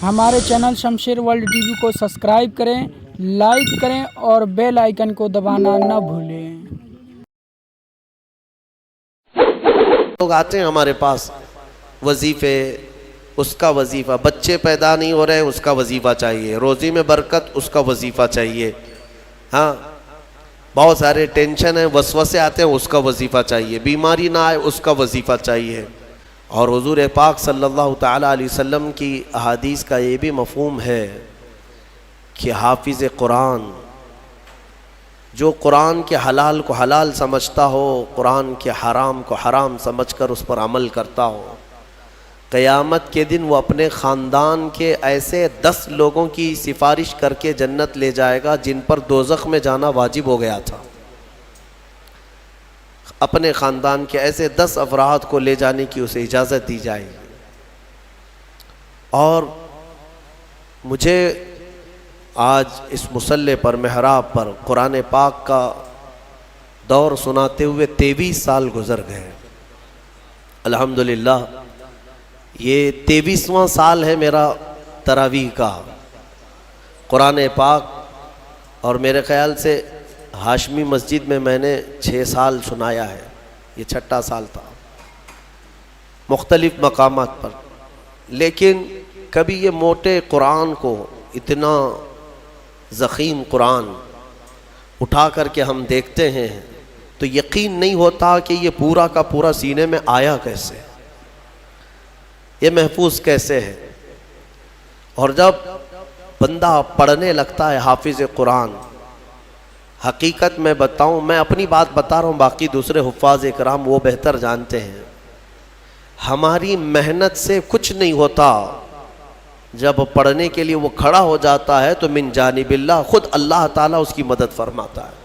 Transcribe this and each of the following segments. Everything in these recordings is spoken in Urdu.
ہمارے چینل شمشیر ورلڈ ٹی وی کو سبسکرائب کریں، لائک کریں اور بیل آئیکن کو دبانا نہ بھولیں۔ لوگ آتے ہیں ہمارے پاس وظیفے، اس کا وظیفہ، بچے پیدا نہیں ہو رہے اس کا وظیفہ چاہیے، روزی میں برکت اس کا وظیفہ چاہیے، ہاں بہت سارے ٹینشن ہیں، وسوسے آتے ہیں اس کا وظیفہ چاہیے، بیماری نہ آئے اس کا وظیفہ چاہیے۔ اور حضور پاک صلی اللہ تعالیٰ علیہ وسلم کی احادیث کا یہ بھی مفہوم ہے کہ حافظ قرآن جو قرآن کے حلال کو حلال سمجھتا ہو، قرآن کے حرام کو حرام سمجھ کر اس پر عمل کرتا ہو، قیامت کے دن وہ اپنے خاندان کے ایسے 10 لوگوں کی سفارش کر کے جنت لے جائے گا جن پر دوزخ میں جانا واجب ہو گیا تھا۔ اپنے خاندان کے ایسے 10 افراد کو لے جانے کی اسے اجازت دی جائے گی۔ اور مجھے آج اس مصلی پر، محراب پر قرآن پاک کا دور سناتے ہوئے 23 سال گزر گئے۔ الحمدللہ یہ 23واں سال ہے میرا تراویح کا قرآن پاک، اور میرے خیال سے ہاشمی مسجد میں نے 6 سال سنایا ہے، یہ 6واں سال تھا مختلف مقامات پر۔ لیکن کبھی یہ موٹے قرآن کو، اتنا ضخیم قرآن اٹھا کر کے ہم دیکھتے ہیں تو یقین نہیں ہوتا کہ یہ پورا کا پورا سینے میں آیا کیسے، یہ محفوظ کیسے ہے۔ اور جب بندہ پڑھنے لگتا ہے حافظ قرآن، حقیقت میں بتاؤں، میں اپنی بات بتا رہا ہوں، باقی دوسرے حفاظ اکرام وہ بہتر جانتے ہیں، ہماری محنت سے کچھ نہیں ہوتا۔ جب پڑھنے کے لیے وہ کھڑا ہو جاتا ہے تو من جانب اللہ، خود اللہ تعالیٰ اس کی مدد فرماتا ہے۔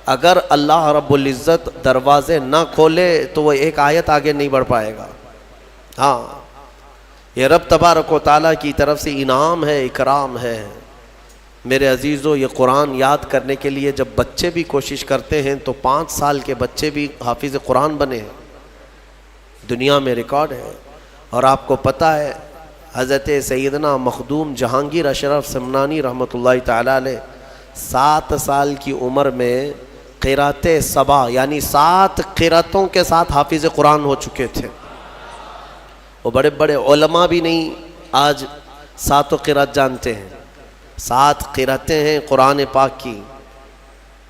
اگر اللہ رب العزت دروازے نہ کھولے تو وہ ایک آیت آگے نہیں بڑھ پائے گا۔ ہاں یہ رب تبارک و تعالیٰ کی طرف سے انعام ہے، اکرام ہے۔ میرے عزیزو، یہ قرآن یاد کرنے کے لیے جب بچے بھی کوشش کرتے ہیں تو 5 سال کے بچے بھی حافظ قرآن بنے ہیں، دنیا میں ریکارڈ ہے۔ اور آپ کو پتہ ہے حضرت سیدنا مخدوم جہانگیر اشرف سمنانی رحمۃ اللہ تعالیٰ علیہ 7 سال کی عمر میں قرات سبع یعنی 7 قراتوں کے ساتھ حافظ قرآن ہو چکے تھے۔ وہ بڑے بڑے علماء بھی نہیں آج 7 قرات جانتے ہیں۔ 7 قراتیں ہیں قرآن پاک کی،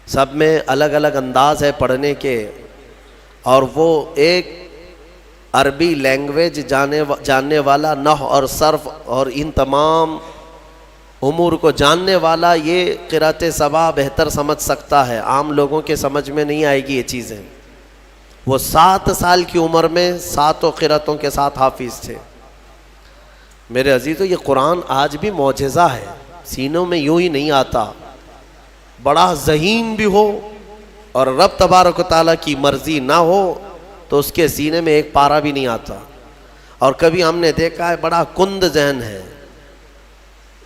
سب میں الگ الگ انداز ہے پڑھنے کے، اور وہ ایک عربی لینگویج جاننے والا، نحو اور صرف اور ان تمام امور کو جاننے والا یہ قرات سبع بہتر سمجھ سکتا ہے، عام لوگوں کے سمجھ میں نہیں آئے گی یہ چیزیں۔ وہ 7 سال کی عمر میں 7 قراتوں کے ساتھ حافظ تھے۔ میرے عزیزو، یہ قرآن آج بھی معجزہ ہے، سینوں میں یوں ہی نہیں آتا، بڑا ذہین بھی ہو اور رب تبارک و تعالیٰ کی مرضی نہ ہو تو اس کے سینے میں ایک پارہ بھی نہیں آتا۔ اور کبھی ہم نے دیکھا ہے بڑا کند ذہن ہے،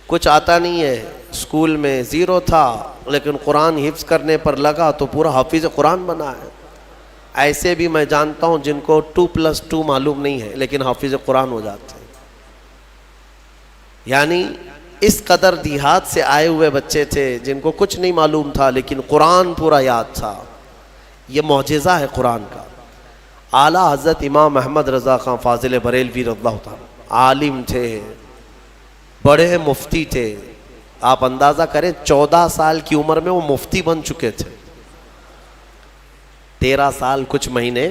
کچھ آتا نہیں ہے، اسکول میں 0 تھا لیکن قرآن حفظ کرنے پر لگا تو پورا حافظ قرآن بنا ہے۔ ایسے بھی میں جانتا ہوں جن کو 2+2 معلوم نہیں ہے لیکن حافظ قرآن ہو جاتے ہیں۔ یعنی اس قدر دیہات سے آئے ہوئے بچے تھے جن کو کچھ نہیں معلوم تھا لیکن قرآن پورا یاد تھا۔ یہ معجزہ ہے قرآن کا۔ اعلیٰ حضرت امام احمد رضا خان فاضل بریلوی رضی اللہ تعالیٰ عالم تھے، بڑے مفتی تھے۔ آپ اندازہ کریں 14 سال کی عمر میں وہ مفتی بن چکے تھے۔ 13 سال کچھ مہینے،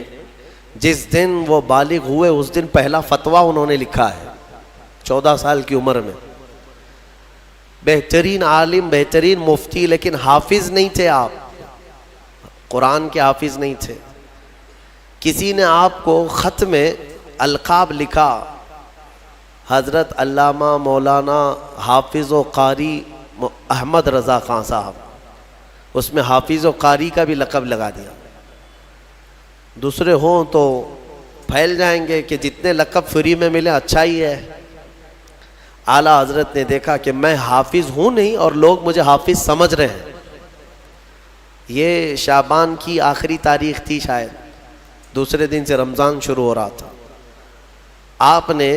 جس دن وہ بالغ ہوئے اس دن پہلا فتویٰ انہوں نے لکھا ہے 14 سال کی عمر میں۔ بہترین عالم، بہترین مفتی، لیکن حافظ نہیں تھے آپ، قرآن کے حافظ نہیں تھے۔ کسی نے آپ کو خط میں القاب لکھا، حضرت علامہ مولانا حافظ و قاری احمد رضا خان صاحب، اس میں حافظ و قاری کا بھی لقب لگا دیا۔ دوسرے ہوں تو پھیل جائیں گے کہ جتنے لقب فری میں ملے اچھا ہی ہے۔ اعلیٰ حضرت نے دیکھا کہ میں حافظ ہوں نہیں اور لوگ مجھے حافظ سمجھ رہے ہیں۔ یہ شعبان کی آخری تاریخ تھی، شاید دوسرے دن سے رمضان شروع ہو رہا تھا۔ آپ نے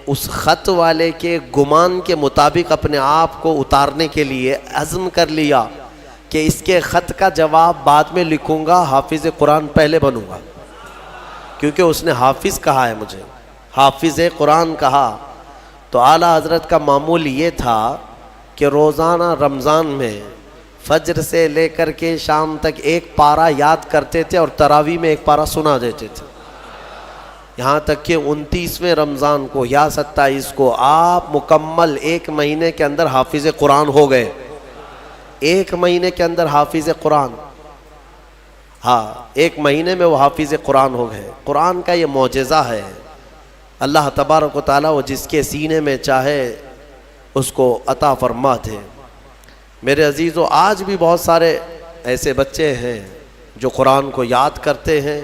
اس خط والے کے گمان کے مطابق اپنے آپ کو اتارنے کے لیے عزم کر لیا کہ اس کے خط کا جواب بعد میں لکھوں گا، حافظ قرآن پہلے بنوں گا، کیونکہ اس نے حافظ کہا ہے، مجھے حافظ قرآن کہا۔ تو اعلیٰ حضرت کا معمول یہ تھا کہ روزانہ رمضان میں فجر سے لے کر کے شام تک ایک پارہ یاد کرتے تھے اور تراویح میں ایک پارہ سنا دیتے تھے، یہاں تک کہ 29ویں رمضان کو یا 27 کو آپ مکمل ایک مہینے کے اندر حافظ قرآن ہو گئے، ایک مہینے کے اندر حافظ قرآن، ہاں ایک مہینے میں وہ حافظ قرآن ہو گئے۔ قرآن کا یہ معجزہ ہے، اللہ تبارک و تعالیٰ وہ جس کے سینے میں چاہے اس کو عطا فرماتے۔ میرے عزیزو، آج بھی بہت سارے ایسے بچے ہیں جو قرآن کو یاد کرتے ہیں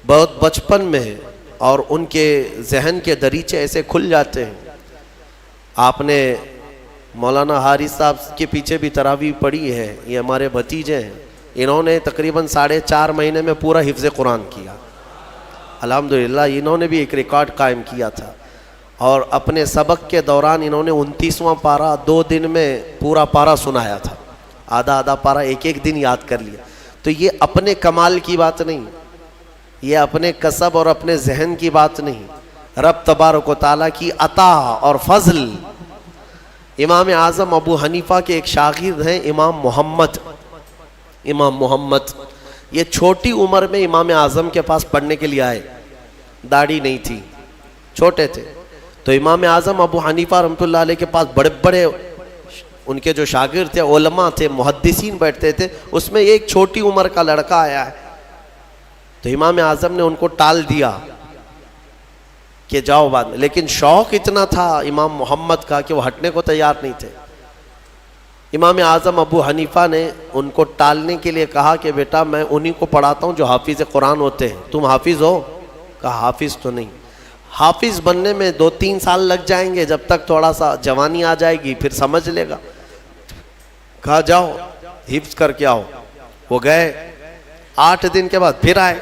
بہت بچپن میں، اور ان کے ذہن کے دریچے ایسے کھل جاتے ہیں۔ آپ نے مولانا حارث صاحب کے پیچھے بھی تراویح پڑھی ہے، یہ ہمارے بھتیجے ہیں، انہوں نے تقریباً 4.5 مہینے میں پورا حفظ قرآن کیا، الحمدللہ۔ انہوں نے بھی ایک ریکارڈ قائم کیا تھا، اور اپنے سبق کے دوران انہوں نے 29واں پارہ 2 دن میں پورا پارہ سنایا تھا، آدھا پارہ ایک دن یاد کر لیا۔ تو یہ اپنے کمال کی بات نہیں، یہ اپنے کسب اور اپنے ذہن کی بات نہیں، رب تبارک و تعالیٰ کی عطا اور فضل۔ امام اعظم ابو حنیفہ کے ایک شاگرد ہیں امام محمد، یہ چھوٹی عمر میں امام اعظم کے پاس پڑھنے کے لیے آئے، داڑھی نہیں تھی، چھوٹے تھے۔ تو امام اعظم ابو حنیفہ رحمۃ اللہ علیہ کے پاس بڑے بڑے ان کے جو شاگرد تھے، علماء تھے، محدثین بیٹھتے تھے، اس میں ایک چھوٹی عمر کا لڑکا آیا ہے۔ تو امام اعظم نے ان کو ٹال دیا کہ جاؤ بعد میں، لیکن شوق اتنا تھا امام محمد کا کہ وہ ہٹنے کو تیار نہیں تھے۔ امام اعظم ابو حنیفہ نے ان کو ٹالنے کے لیے کہا کہ بیٹا میں انہی کو پڑھاتا ہوں جو حافظ قرآن ہوتے ہیں، تم حافظ ہو؟ کہا حافظ تو نہیں، حافظ بننے میں 2-3 سال لگ جائیں گے، جب تک تھوڑا سا جوانی آ جائے گی پھر سمجھ لے گا۔ کہا جاؤ حفظ کر کے آؤ۔ وہ گئے، 8 دن کے بعد پھر آئے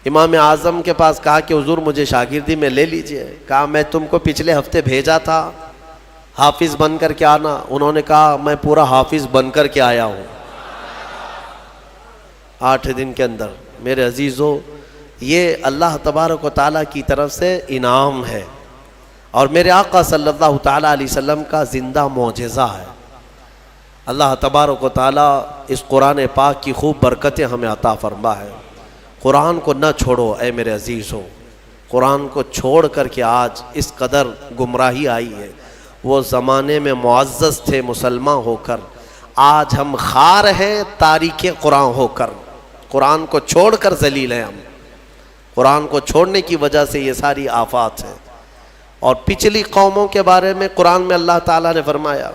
امام اعظم کے پاس، کہا کہ حضور مجھے شاگردی میں لے لیجئے۔ کہا میں تم کو پچھلے ہفتے بھیجا تھا حافظ بن کر کے آنا، انہوں نے کہا میں پورا حافظ بن کر کے آیا ہوں 8 دن کے اندر۔ میرے عزیزو، یہ اللہ تبارک و تعالیٰ کی طرف سے انعام ہے، اور میرے آقا صلی اللہ تعالیٰ علیہ وسلم کا زندہ معجزہ ہے۔ اللہ تبارک و تعالیٰ اس قرآن پاک کی خوب برکتیں ہمیں عطا فرما ہے۔ قرآن کو نہ چھوڑو اے میرے عزیزو، قرآن کو چھوڑ کر کے آج اس قدر گمراہی آئی ہے۔ وہ زمانے میں معزز تھے مسلمان ہو کر، آج ہم خار ہیں تاریک قرآن ہو کر، قرآن کو چھوڑ کر ذلیل ہیں ہم۔ قرآن کو چھوڑنے کی وجہ سے یہ ساری آفات ہیں۔ اور پچھلی قوموں کے بارے میں قرآن میں اللہ تعالیٰ نے فرمایا،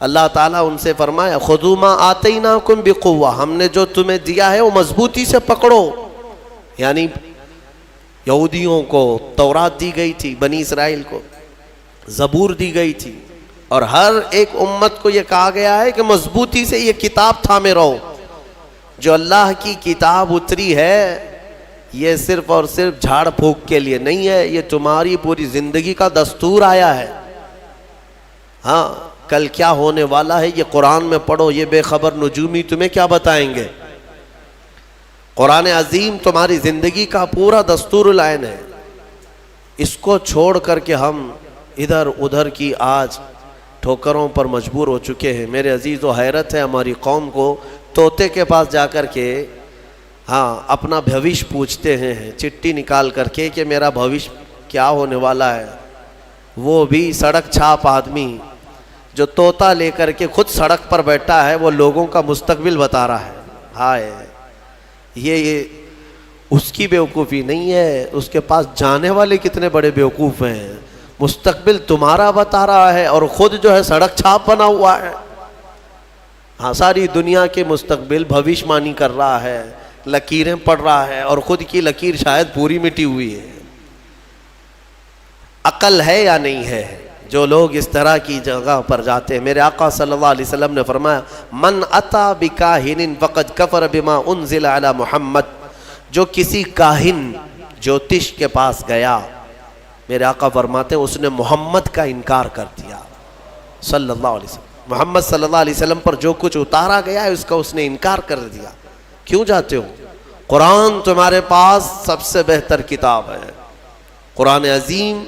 اللہ تعالیٰ ان سے فرمایا خذوا ما آتیناکم بقوہ، ہم نے جو تمہیں دیا ہے وہ مضبوطی سے پکڑو۔ یعنی یہودیوں کو تورات دی گئی تھی، بنی اسرائیل کو زبور دی گئی تھی، اور ہر ایک امت کو یہ کہا گیا ہے کہ مضبوطی سے یہ کتاب تھامے رہو۔ جو اللہ کی کتاب اتری ہے یہ صرف اور صرف جھاڑ پھونک کے لیے نہیں ہے، یہ تمہاری پوری زندگی کا دستور آیا ہے۔ ہاں کل کیا ہونے والا ہے یہ قرآن میں پڑھو، یہ بے خبر نجومی تمہیں کیا بتائیں گے۔ قرآن عظیم تمہاری زندگی کا پورا دستور العین ہے۔ اس کو چھوڑ کر کے ہم ادھر ادھر کی آج ٹھوکروں پر مجبور ہو چکے ہیں۔ میرے عزیز و حیرت ہے ہماری قوم کو، طوطے کے پاس جا کر کے اپنا بھوش پوچھتے ہیں، چٹھی نکال کر کے کہ میرا بھوش کیا ہونے والا ہے۔ وہ بھی سڑک چھاپ آدمی جو طوطا لے کر کے خود سڑک پر بیٹھا ہے، وہ لوگوں کا مستقبل بتا رہا ہے۔ ہائے، یہ اس کی بیوقوفی نہیں ہے، اس کے پاس جانے والے کتنے بڑے بیوقوف ہیں۔ مستقبل تمہارا بتا رہا ہے اور خود جو ہے سڑک چھاپ بنا ہوا ہے۔ ہاں، ساری دنیا کے مستقبل بھوشمانی کر رہا ہے، لکیریں پڑھ رہا ہے، اور خود کی لکیر شاید پوری مٹی ہوئی ہے۔ عقل ہے یا نہیں ہے جو لوگ اس طرح کی جگہ پر جاتے ہیں؟ میرے آقا صلی اللہ علیہ وسلم نے فرمایا من اتا بکاہن فقد کفر بما انزل علی محمد، جو کسی کاہن جوتش کے پاس گیا، میرے آقا فرماتے ہیں اس نے محمد کا انکار کر دیا صلی اللہ علیہ وسلم. محمد صلی اللہ علیہ وسلم پر جو کچھ اتارا گیا ہے اس نے انکار کر دیا. کیوں جاتے ہو؟ قرآن تمہارے پاس سب سے بہتر کتاب ہے، قرآن عظیم،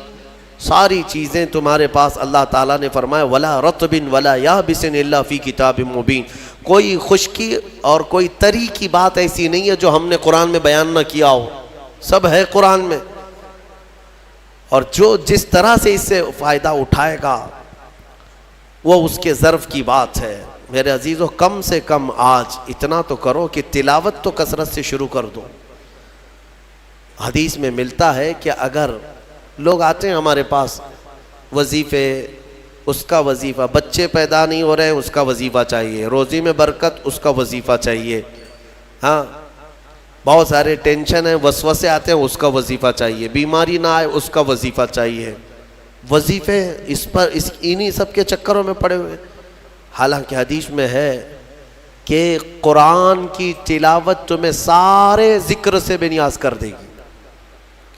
ساری چیزیں تمہارے پاس. اللہ تعالیٰ نے فرمایا وَلَا رَطْبٍ وَلَا يَابِسٍ إِلَّا فِي كِتَابٍ مُبِينٍ. کوئی خشکی اور کوئی تری کی بات ایسی نہیں ہے جو ہم نے قرآن میں بیان نہ کیا ہو، سب ہے قرآن میں. اور جو جس طرح سے اس سے فائدہ اٹھائے گا وہ اس کے ظرف کی بات ہے. میرے عزیزو، کم سے کم آج اتنا تو کرو کہ تلاوت تو کثرت سے شروع کر دو. حدیث میں ملتا ہے کہ اگر لوگ آتے ہیں ہمارے پاس وظیفے، اس کا وظیفہ، بچے پیدا نہیں ہو رہے ہیں اس کا وظیفہ چاہیے، روزی میں برکت اس کا وظیفہ چاہیے، ہاں بہت سارے ٹینشن ہیں، وسوسے آتے ہیں اس کا وظیفہ چاہیے، بیماری نہ آئے اس کا وظیفہ چاہیے. وظیفے انہی سب کے چکروں میں پڑے ہوئے. حالانکہ حدیث میں ہے کہ قرآن کی تلاوت تمہیں سارے ذکر سے بے نیاز کر دے گی.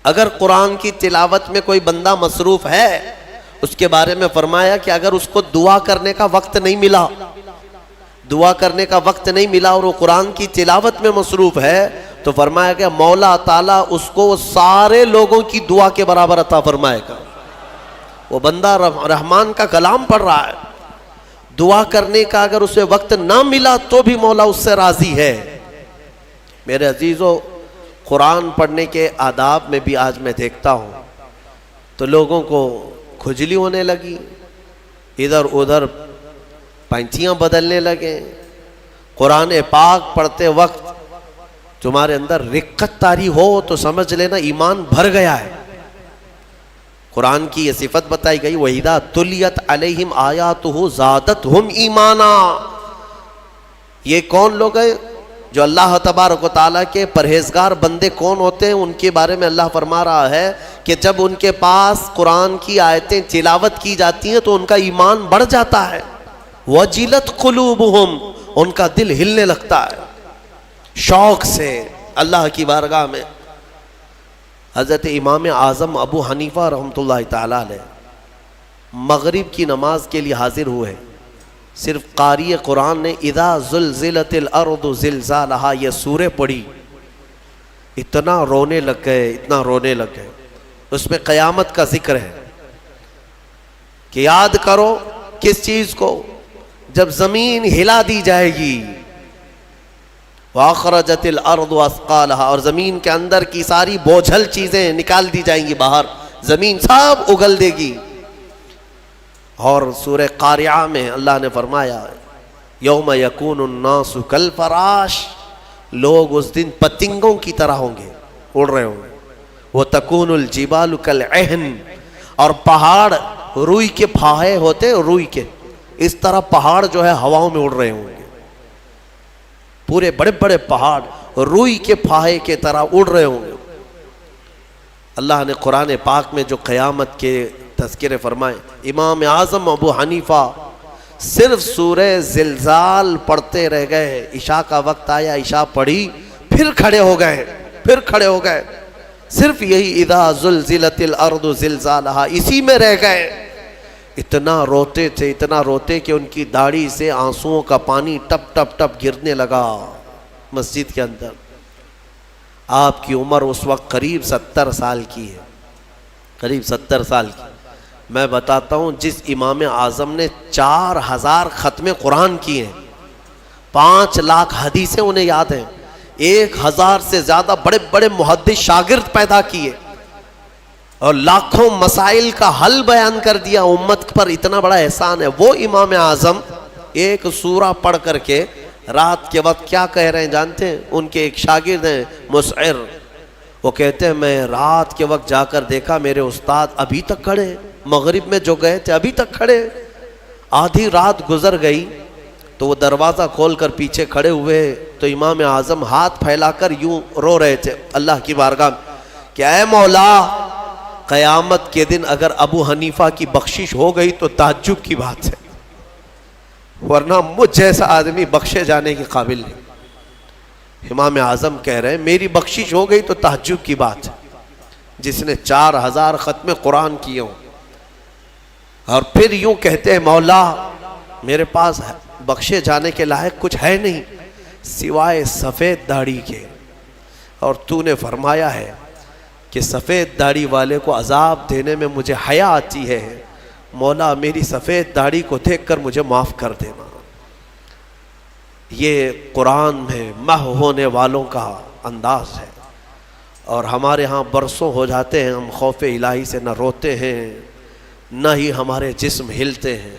اگر قرآن کی تلاوت میں کوئی بندہ مصروف ہے، اس کے بارے میں فرمایا کہ اگر اس کو دعا کرنے کا وقت نہیں ملا اور وہ قرآن کی تلاوت میں مصروف ہے تو فرمایا کہ مولا تعالیٰ اس کو سارے لوگوں کی دعا کے برابر عطا فرمائے گا. وہ بندہ رحمان کا کلام پڑھ رہا ہے، دعا کرنے کا اگر اسے وقت نہ ملا تو بھی مولا اس سے راضی ہے. میرے عزیزو، قرآن پڑھنے کے آداب میں بھی آج میں دیکھتا ہوں تو لوگوں کو کھجلی ہونے لگی، ادھر ادھر پینتیاں بدلنے لگے. قرآن پاک پڑھتے وقت تمہارے اندر رقت طاری ہو تو سمجھ لینا ایمان بھر گیا ہے. قرآن کی یہ صفت بتائی گئی وَإِذَا تُلِيَتْ عَلَيْهِمْ آيَاتُهُ زَادَتْهُمْ إِيمَانًا. یہ کون لوگ ہیں جو اللہ تبارک و تعالیٰ کے پرہیزگار بندے کون ہوتے ہیں؟ ان کے بارے میں اللہ فرما رہا ہے کہ جب ان کے پاس قرآن کی آیتیں تلاوت کی جاتی ہیں تو ان کا ایمان بڑھ جاتا ہے. وَجِلَتْ قُلُوبُهُمْ، ان کا دل ہلنے لگتا ہے شوق سے اللہ کی بارگاہ میں. حضرت امام اعظم ابو حنیفہ رحمۃ اللہ تعالیٰ علیہ مغرب کی نماز کے لیے حاضر ہوئے. صرف قاری قرآن نے اذا زلزلت الارض زلزالہا یہ سورہ پڑھی، اتنا رونے لگ گئے. اس میں قیامت کا ذکر ہے کہ یاد کرو کس چیز کو؟ جب زمین ہلا دی جائے گی، وَأَخْرَجَتِ الْأَرْضُ أَثْقَالَهَا، اور زمین کے اندر کی ساری بوجھل چیزیں نکال دی جائیں گی باہر، زمین سب اگل دے گی. اور سورہ قاریعہ میں اللہ نے فرمایا یوم یکون الناس کالفراش، لوگ اس دن پتنگوں کی طرح ہوں گے، اڑ رہے ہوں گے. وَتَكُونُ الْجِبَالُ كَالْعِهْنِ، اور پہاڑ روئی کے پھاہے ہوتے، روئی کے اس طرح پہاڑ جو ہے ہواؤں میں اڑ رہے ہوں گے. پورے بڑے بڑے پہاڑ روئی کے پھاہے کے طرح اڑ رہے ہوں گے. اللہ نے قرآن پاک میں جو قیامت کے تذکرے فرمائے، امام اعظم ابو حنیفہ صرف سورہ زلزال پڑھتے رہ گئے. عشاء کا وقت آیا، عشاء پڑھی، پھر کھڑے ہو گئے. صرف یہی اذا زلزلت الارض زلزالہا، اسی میں رہ گئے. اتنا روتے کہ ان کی داڑھی سے آنسوؤں کا پانی ٹپ ٹپ ٹپ گرنے لگا مسجد کے اندر. آپ کی عمر اس وقت قریب 70 سال کی ہے، قریب 70 سال کی. میں بتاتا ہوں جس امام اعظم نے 4000 ختم قرآن کیے ہیں، 5 لاکھ حدیثیں انہیں یاد ہیں، 1000 سے زیادہ بڑے بڑے محدث شاگرد پیدا کیے اور لاکھوں مسائل کا حل بیان کر دیا امت پر. اتنا بڑا احسان ہے. وہ امام اعظم ایک سورہ پڑھ کر کے رات کے وقت کیا کہہ رہے ہیں جانتے ہیں؟ ان کے ایک شاگرد ہیں مسعر، وہ کہتے ہیں میں رات کے وقت جا کر دیکھا میرے استاد ابھی تک کھڑے، مغرب میں جو گئے تھے ابھی تک کھڑے. آدھی رات گزر گئی تو وہ دروازہ کھول کر پیچھے کھڑے ہوئے تو امام اعظم ہاتھ پھیلا کر یوں رو رہے تھے اللہ کی بارگاہ میں کہ اے مولا، قیامت کے دن اگر ابو حنیفہ کی بخشش ہو گئی تو تعجب کی بات ہے، ورنہ مجھ جیسا آدمی بخشے جانے کے قابل نہیں. امام اعظم کہہ رہے ہیں میری بخشش ہو گئی تو تعجب کی بات ہے. جس نے 4000 ختم قرآن کیے ہوں، اور پھر یوں کہتے ہیں مولا میرے پاس بخشے جانے کے لائق کچھ ہے نہیں سوائے سفید داڑھی کے، اور تو نے فرمایا ہے کہ سفید داڑھی والے کو عذاب دینے میں مجھے حیا آتی ہے، مولا میری سفید داڑھی کو دیکھ کر مجھے معاف کر دینا۔ یہ قرآن میں محو ہونے والوں کا انداز ہے، اور ہمارے ہاں برسوں ہو جاتے ہیں ہم خوف الہی سے نہ روتے ہیں نہ ہی ہمارے جسم ہلتے ہیں۔